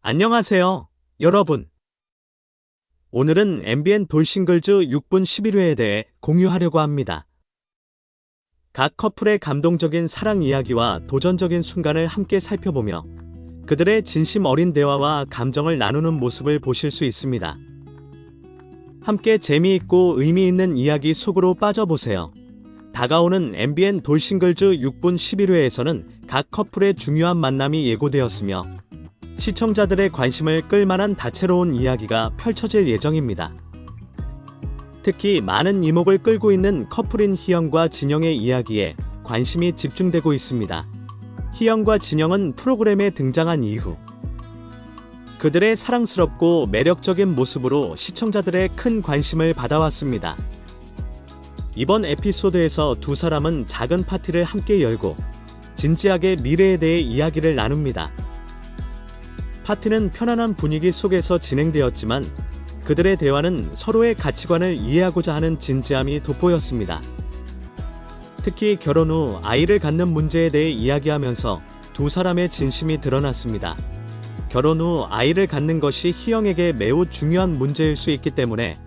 안녕하세요, 여러분. 오늘은 MBN 돌싱글즈 6분 11회에 대해 공유하려고 합니다. 각 커플의 감동적인 사랑 이야기와 도전적인 순간을 함께 살펴보며 그들의 진심 어린 대화와 감정을 나누는 모습을 보실 수 있습니다. 함께 재미있고 의미 있는 이야기 속으로 빠져보세요. 다가오는 MBN 돌싱글즈 6분 11회에서는 각 커플의 중요한 만남이 예고되었으며 시청자들의 관심을 끌만한 다채로운 이야기가 펼쳐질 예정입니다. 특히 많은 이목을 끌고 있는 커플인 희영과 진영의 이야기에 관심이 집중되고 있습니다. 희영과 진영은 프로그램에 등장한 이후 그들의 사랑스럽고 매력적인 모습으로 시청자들의 큰 관심을 받아왔습니다. 이번 에피소드에서 두 사람은 작은 파티를 함께 열고 진지하게 미래에 대해 이야기를 나눕니다. 파티는 편안한 분위기 속에서 진행되었지만 그들의 대화는 서로의 가치관을 이해하고자 하는 진지함이 돋보였습니다. 특히 결혼 후 아이를 갖는 문제에 대해 이야기하면서 두 사람의 진심이 드러났습니다. 결혼 후 아이를 갖는 것이 희영에게 매우 중요한 문제일 수 있기 때문에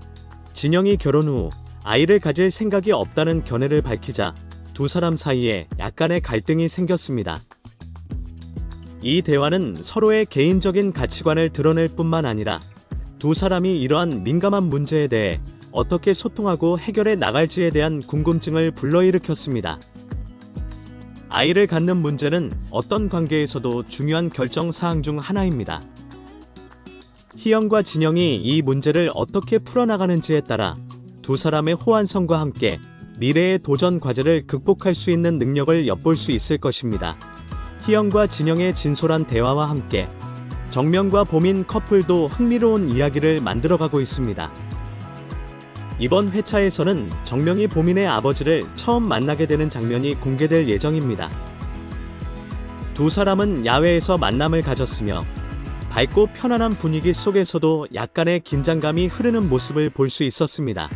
진영이 결혼 후 아이를 가질 생각이 없다는 견해를 밝히자 두 사람 사이에 약간의 갈등이 생겼습니다. 이 대화는 서로의 개인적인 가치관을 드러낼 뿐만 아니라 두 사람이 이러한 민감한 문제에 대해 어떻게 소통하고 해결해 나갈지에 대한 궁금증을 불러일으켰습니다. 아이를 갖는 문제는 어떤 관계에서도 중요한 결정 사항 중 하나입니다. 희영과 진영이 이 문제를 어떻게 풀어나가는지에 따라 두 사람의 호환성과 함께 미래의 도전 과제를 극복할 수 있는 능력을 엿볼 수 있을 것입니다. 희영과 진영의 진솔한 대화와 함께 정명과 보민 커플도 흥미로운 이야기를 만들어가고 있습니다. 이번 회차에서는 정명이 보민의 아버지를 처음 만나게 되는 장면이 공개될 예정입니다. 두 사람은 야외에서 만남을 가졌으며 밝고 편안한 분위기 속에서도 약간의 긴장감이 흐르는 모습을 볼 수 있었습니다.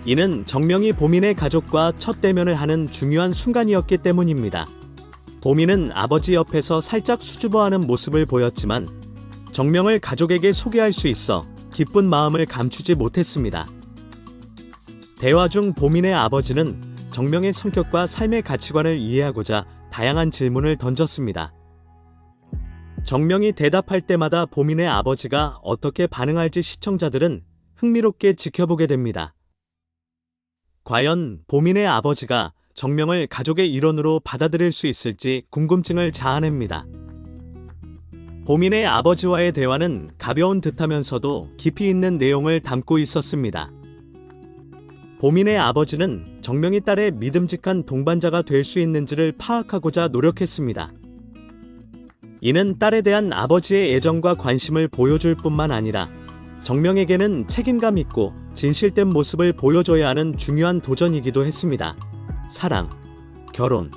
이는 정명이 보민의 가족과 첫 대면을 하는 중요한 순간이었기 때문입니다. 보민은 아버지 옆에서 살짝 수줍어하는 모습을 보였지만 정명을 가족에게 소개할 수 있어 기쁜 마음을 감추지 못했습니다. 대화 중 보민의 아버지는 정명의 성격과 삶의 가치관을 이해하고자 다양한 질문을 던졌습니다. 정명이 대답할 때마다 보민의 아버지가 어떻게 반응할지 시청자들은 흥미롭게 지켜보게 됩니다. 과연 보민의 아버지가 정명을 가족의 일원으로 받아들일 수 있을지 궁금증을 자아냅니다. 보민의 아버지와의 대화는 가벼운 듯하면서도 깊이 있는 내용을 담고 있었습니다. 보민의 아버지는 정명이 딸의 믿음직한 동반자가 될 수 있는지를 파악하고자 노력했습니다. 이는 딸에 대한 아버지의 애정과 관심을 보여줄 뿐만 아니라 정명에게는 책임감 있고 진실된 모습을 보여줘야 하는 중요한 도전이기도 했습니다. 사랑, 결혼,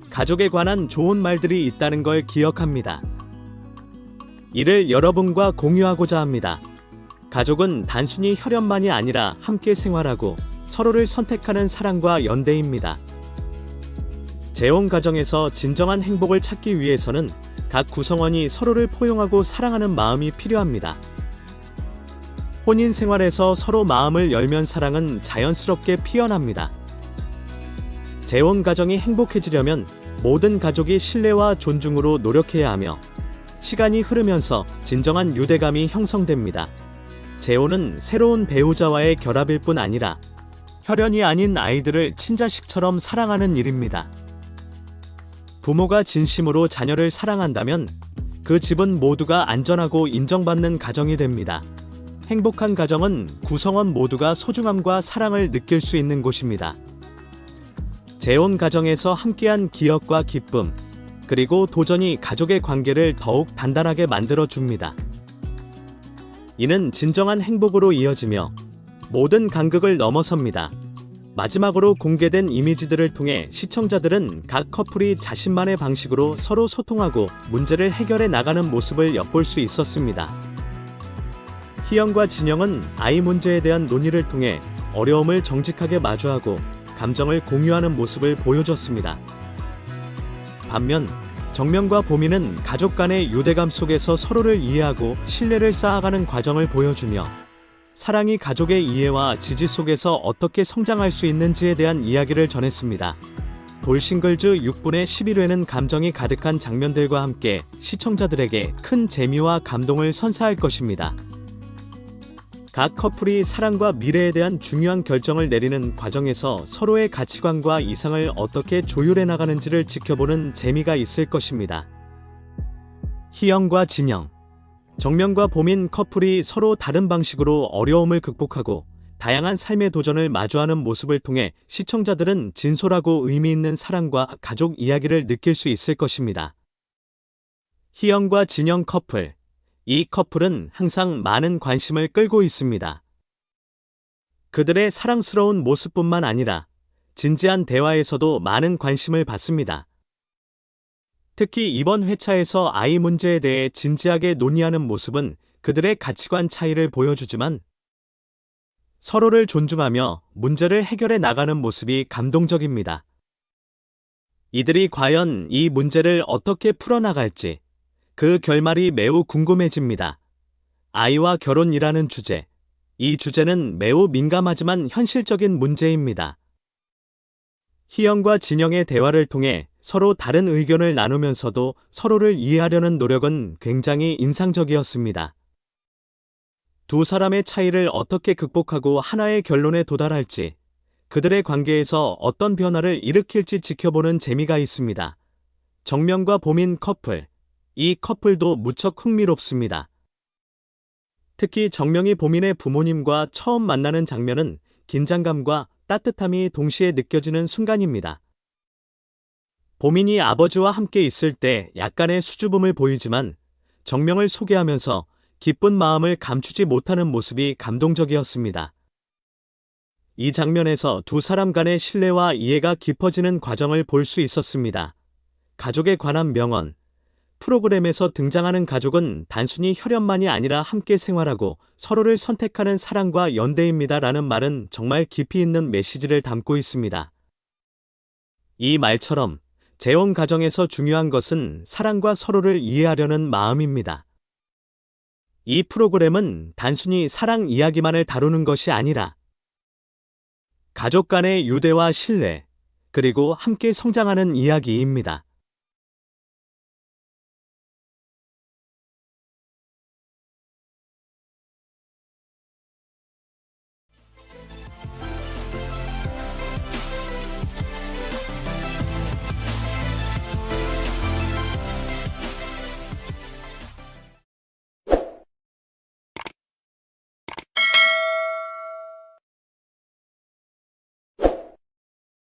가족에 관한 좋은 말들이 있다는 걸 기억합니다. 이를 여러분과 공유하고자 합니다. 가족은 단순히 혈연만이 아니라 함께 생활하고 서로를 선택하는 사랑과 연대입니다. 재혼 가정에서 진정한 행복을 찾기 위해서는 각 구성원이 서로를 포용하고 사랑하는 마음이 필요합니다. 혼인 생활에서 서로 마음을 열면 사랑은 자연스럽게 피어납니다. 재혼 가정이 행복해지려면 모든 가족이 신뢰와 존중으로 노력해야 하며 시간이 흐르면서 진정한 유대감이 형성됩니다. 재혼은 새로운 배우자와의 결합일 뿐 아니라 혈연이 아닌 아이들을 친자식처럼 사랑하는 일입니다. 부모가 진심으로 자녀를 사랑한다면 그 집은 모두가 안전하고 인정받는 가정이 됩니다. 행복한 가정은 구성원 모두가 소중함과 사랑을 느낄 수 있는 곳입니다. 재혼 가정에서 함께한 기억과 기쁨, 그리고 도전이 가족의 관계를 더욱 단단하게 만들어줍니다. 이는 진정한 행복으로 이어지며 모든 간극을 넘어섭니다. 마지막으로 공개된 이미지들을 통해 시청자들은 각 커플이 자신만의 방식으로 서로 소통하고 문제를 해결해 나가는 모습을 엿볼 수 있었습니다. 희영과 진영은 아이 문제에 대한 논의를 통해 어려움을 정직하게 마주하고 감정을 공유하는 모습을 보여줬습니다. 반면 정명과 보미는 가족 간의 유대감 속에서 서로를 이해하고 신뢰를 쌓아가는 과정을 보여주며 사랑이 가족의 이해와 지지 속에서 어떻게 성장할 수 있는지에 대한 이야기를 전했습니다. 돌싱글즈 6분의 11회는 감정이 가득한 장면들과 함께 시청자들에게 큰 재미와 감동을 선사할 것입니다. 각 커플이 사랑과 미래에 대한 중요한 결정을 내리는 과정에서 서로의 가치관과 이상을 어떻게 조율해 나가는지를 지켜보는 재미가 있을 것입니다. 희영과 진영, 정명과 보민 커플이 서로 다른 방식으로 어려움을 극복하고 다양한 삶의 도전을 마주하는 모습을 통해 시청자들은 진솔하고 의미 있는 사랑과 가족 이야기를 느낄 수 있을 것입니다. 희영과 진영 커플, 이 커플은 항상 많은 관심을 끌고 있습니다. 그들의 사랑스러운 모습뿐만 아니라 진지한 대화에서도 많은 관심을 받습니다. 특히 이번 회차에서 아이 문제에 대해 진지하게 논의하는 모습은 그들의 가치관 차이를 보여주지만 서로를 존중하며 문제를 해결해 나가는 모습이 감동적입니다. 이들이 과연 이 문제를 어떻게 풀어나갈지 그 결말이 매우 궁금해집니다. 아이와 결혼이라는 주제. 이 주제는 매우 민감하지만 현실적인 문제입니다. 희영과 진영의 대화를 통해 서로 다른 의견을 나누면서도 서로를 이해하려는 노력은 굉장히 인상적이었습니다. 두 사람의 차이를 어떻게 극복하고 하나의 결론에 도달할지, 그들의 관계에서 어떤 변화를 일으킬지 지켜보는 재미가 있습니다. 정명과 보민 커플. 이 커플도 무척 흥미롭습니다. 특히 정명이 보민의 부모님과 처음 만나는 장면은 긴장감과 따뜻함이 동시에 느껴지는 순간입니다. 보민이 아버지와 함께 있을 때 약간의 수줍음을 보이지만 정명을 소개하면서 기쁜 마음을 감추지 못하는 모습이 감동적이었습니다. 이 장면에서 두 사람 간의 신뢰와 이해가 깊어지는 과정을 볼 수 있었습니다. 가족에 관한 명언. 프로그램에서 등장하는 가족은 단순히 혈연만이 아니라 함께 생활하고 서로를 선택하는 사랑과 연대입니다. 라는 말은 정말 깊이 있는 메시지를 담고 있습니다. 이 말처럼 재혼 가정에서 중요한 것은 사랑과 서로를 이해하려는 마음입니다. 이 프로그램은 단순히 사랑 이야기만을 다루는 것이 아니라 가족 간의 유대와 신뢰, 그리고 함께 성장하는 이야기입니다.